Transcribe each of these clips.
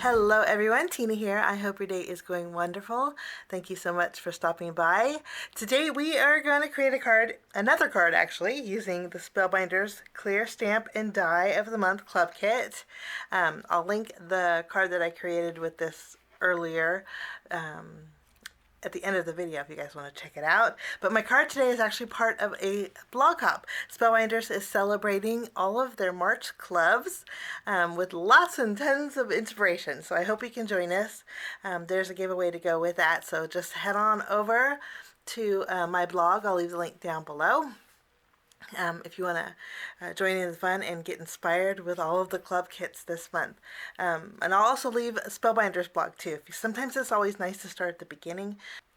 Hello everyone, Tina here. I hope your day is going wonderful. Thank you so much for stopping by. Today we are going to create a card, another card actually, using the Spellbinders Clear Stamp and Die of the Month Club Kit. I'll link the card that I created with this earlier at the end of the video if you guys want to check it out. But my card today is actually part of a blog hop. Spellbinders is celebrating all of their March clubs with lots and tons of inspiration. So I hope you can join us. There's a giveaway to go with that. So just head on over to my blog. I'll leave the link down below. If you want to join in the fun and get inspired with all of the club kits this month. And I'll also leave a Spellbinders blog too. Sometimes it's always nice to start at the beginning.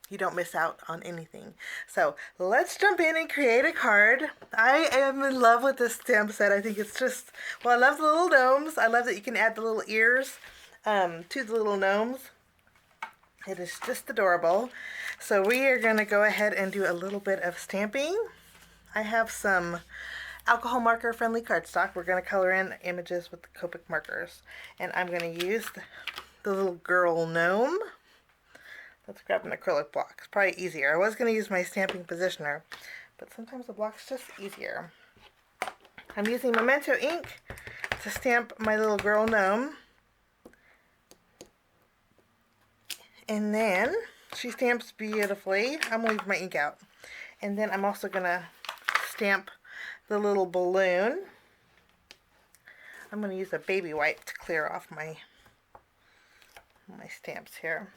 You don't miss out on anything. So let's jump in and create a card. I am in love with this stamp set. I think it's just, well, I love the little gnomes. I love that you can add the little ears to the little gnomes. It is just adorable. So we are going to go ahead and do a little bit of stamping. I have some alcohol marker friendly cardstock. We're going to color in images with the Copic markers. And I'm going to use the little girl gnome. Let's grab an acrylic block. It's probably easier. I was going to use my stamping positioner, but sometimes the block's just easier. I'm using Memento ink to stamp my little girl gnome. And then she stamps beautifully. I'm going to leave my ink out. And then I'm also going to stamp the little balloon. I'm going to use a baby wipe to clear off my stamps here.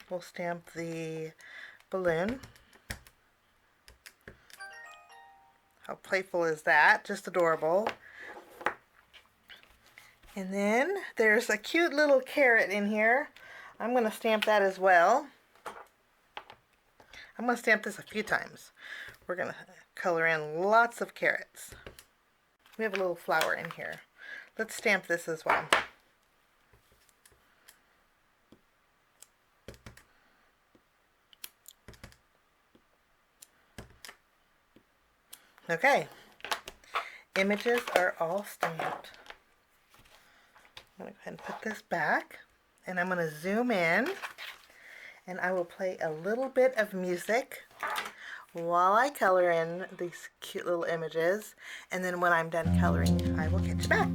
We'll stamp the balloon. How playful is that? Just adorable. And then there's a cute little carrot in here. I'm going to stamp that as well. I'm going to stamp this a few times. We're going to color in lots of carrots. We have a little flower in here. Let's stamp this as well. Okay, images are all stamped. I'm going to go ahead and put this back, and I'm going to zoom in, and I will play a little bit of music while I color in these cute little images, and then when I'm done coloring, I will get you back.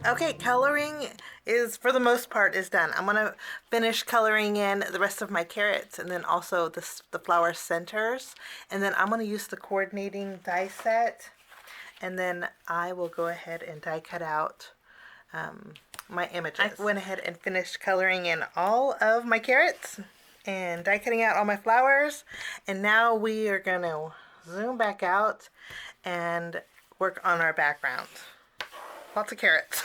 Okay, coloring is, for the most part, is done. I'm going to finish coloring in the rest of my carrots and then also the flower centers. And then I'm going to use the coordinating die set. And then I will go ahead and die cut out my images. I went ahead and finished coloring in all of my carrots and die cutting out all my flowers. And now we are going to zoom back out and work on our background. Lots of carrots.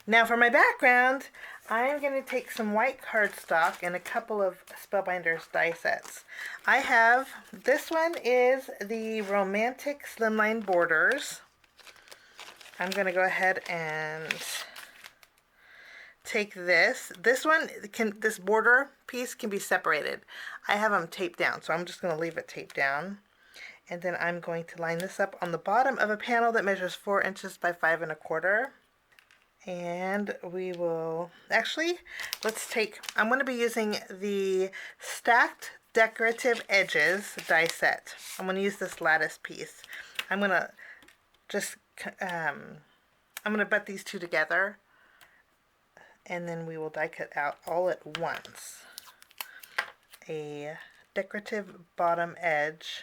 Now for my background, I'm going to take some white cardstock and a couple of Spellbinders die sets. I have, this one is the Romantic Slimline Borders. I'm going to go ahead and take this. This one this border piece can be separated. I have them taped down, so I'm just going to leave it taped down. And then I'm going to line this up on the bottom of a panel that measures 4 inches by 5 1/4. And we will, actually, I'm going to be using the Stacked Decorative Edges die set. I'm going to use this lattice piece. I'm going to just, I'm going to butt these two together, and then we will die cut out all at once a decorative bottom edge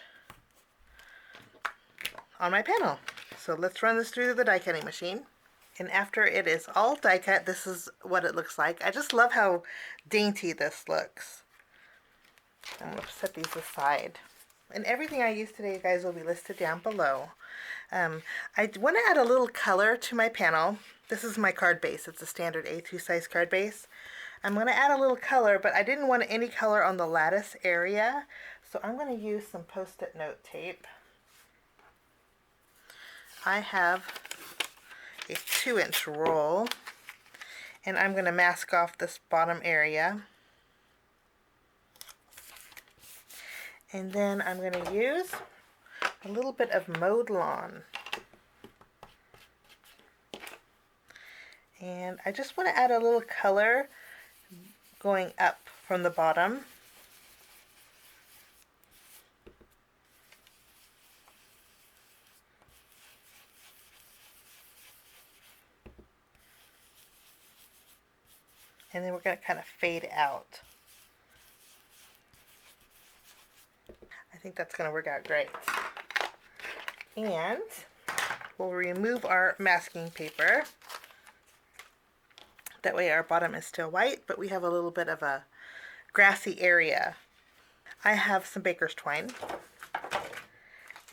on my panel. So let's run this through the die cutting machine. And after it is all die cut, this is what it looks like. I just love how dainty this looks. I'm going to set these aside. And everything I use today, guys, will be listed down below. I want to add a little color to my panel. This is my card base. It's a standard A2 size card base. I'm going to add a little color, but I didn't want any color on the lattice area. So I'm going to use some Post-it note tape. I have a 2-inch roll, and I'm going to mask off this bottom area. And then I'm going to use a little bit of mowed lawn. And I just want to add a little color going up from the bottom. And then we're going to kind of fade out. I think that's going to work out great. And we'll remove our masking paper. That way our bottom is still white, but we have a little bit of a grassy area. I have some baker's twine.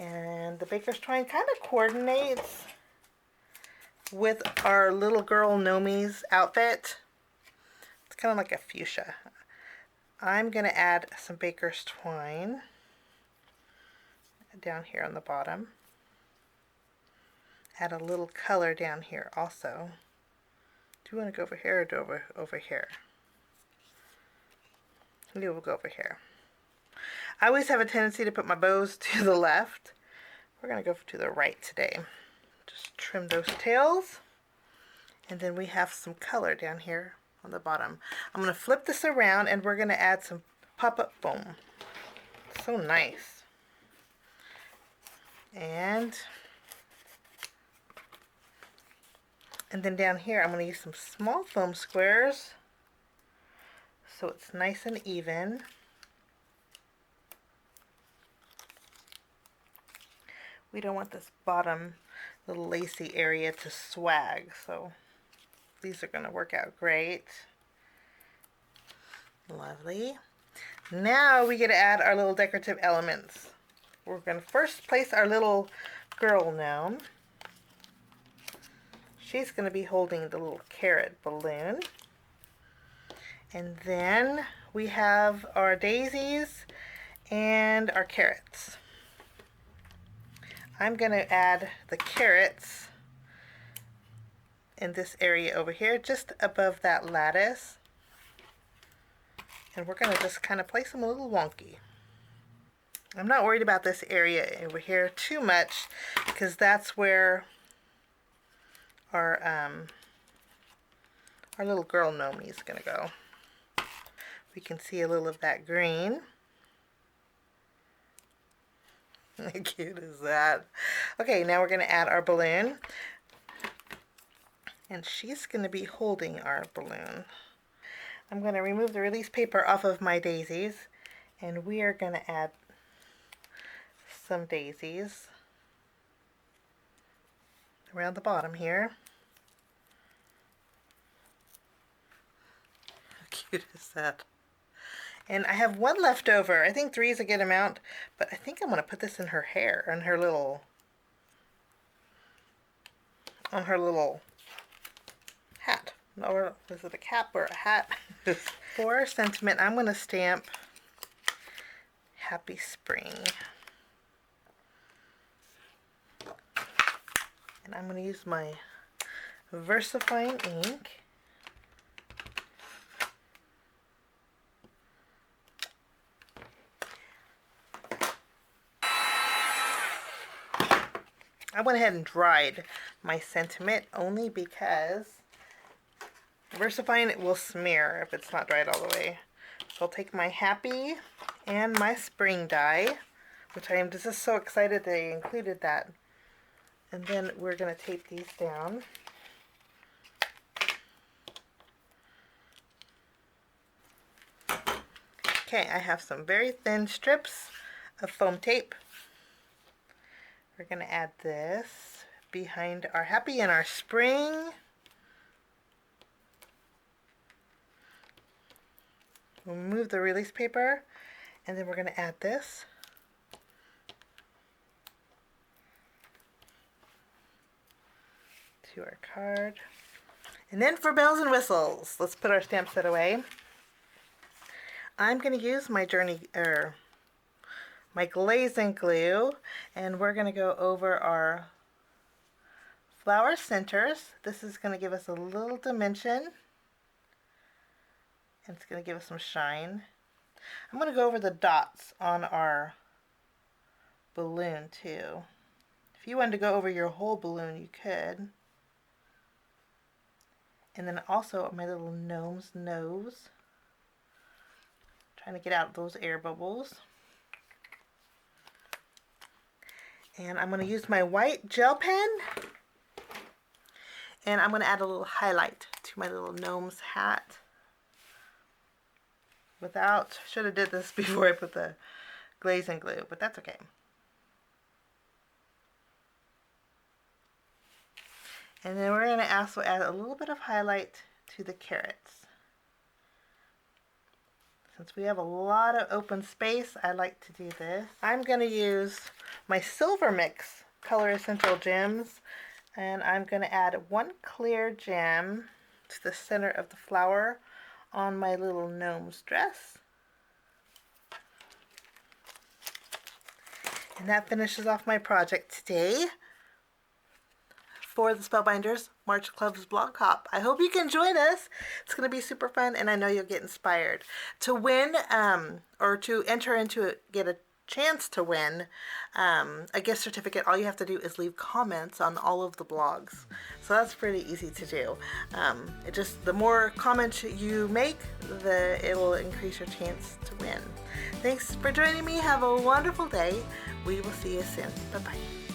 And the baker's twine kind of coordinates with our little girl Gnomes outfit. It's kind of like a fuchsia. I'm going to add some baker's twine down here on the bottom. Add a little color down here also. Do you want to go over here or do over here? Maybe we'll go over here. I always have a tendency to put my bows to the left. We're going to go to the right today. Just trim those tails. And then we have some color down here on the bottom. I'm going to flip this around and we're going to add some pop-up foam. So nice. And then down here I'm going to use some small foam squares so it's nice and even. We don't want this bottom little lacy area to swag, so these are going to work out great. Lovely. Now we get to add our little decorative elements. We're going to first place our little girl gnome. She's going to be holding the little carrot balloon. And then we have our daisies and our carrots. I'm going to add the carrots in this area over here, just above that lattice. And we're going to just kind of place them a little wonky. I'm not worried about this area over here too much because that's where our little girl gnome is going to go. We can see a little of that green. How cute is that? Okay, now we're going to add our balloon. And she's going to be holding our balloon. I'm going to remove the release paper off of my daisies. And we are going to add some daisies around the bottom here. How cute is that? And I have one left over. I think 3 is a good amount, but I think I'm going to put this in her hair, on her little hat. or was it a cap or a hat? For sentiment, I'm going to stamp Happy Spring. And I'm going to use my VersaFine ink. I went ahead and dried my sentiment only because VersaFine will smear if it's not dried all the way. So I'll take my Happy and my Spring die, which I am just so excited they included that. And then we're going to tape these down. Okay, I have some very thin strips of foam tape. We're going to add this behind our Happy and our Spring. We'll remove the release paper, and then we're going to add this. To our card. And then for bells and whistles, let's put our stamp set away. I'm going to use my my glaze and glue, and we're going to go over our flower centers. This is going to give us a little dimension, and it's going to give us some shine. I'm going to go over the dots on our balloon too. If you wanted to go over your whole balloon, you could. And then also my little gnome's nose. Trying to get out those air bubbles. And I'm going to use my white gel pen. And I'm going to add a little highlight to my little gnome's hat. Should have did this before I put the glaze and glue, but that's okay. And then we're going to also add a little bit of highlight to the carrots. Since we have a lot of open space, I like to do this. I'm going to use my Silver Mix Color Essential Gems, and I'm going to add one clear gem to the center of the flower on my little gnome's dress. And that finishes off my project today for the Spellbinders March Club's blog hop. I hope you can join us. It's going to be super fun, and I know you'll get inspired. To win, or to enter into it, get a chance to win a gift certificate, all you have to do is leave comments on all of the blogs. So that's pretty easy to do. The more comments you make, it will increase your chance to win. Thanks for joining me. Have a wonderful day. We will see you soon. Bye-bye.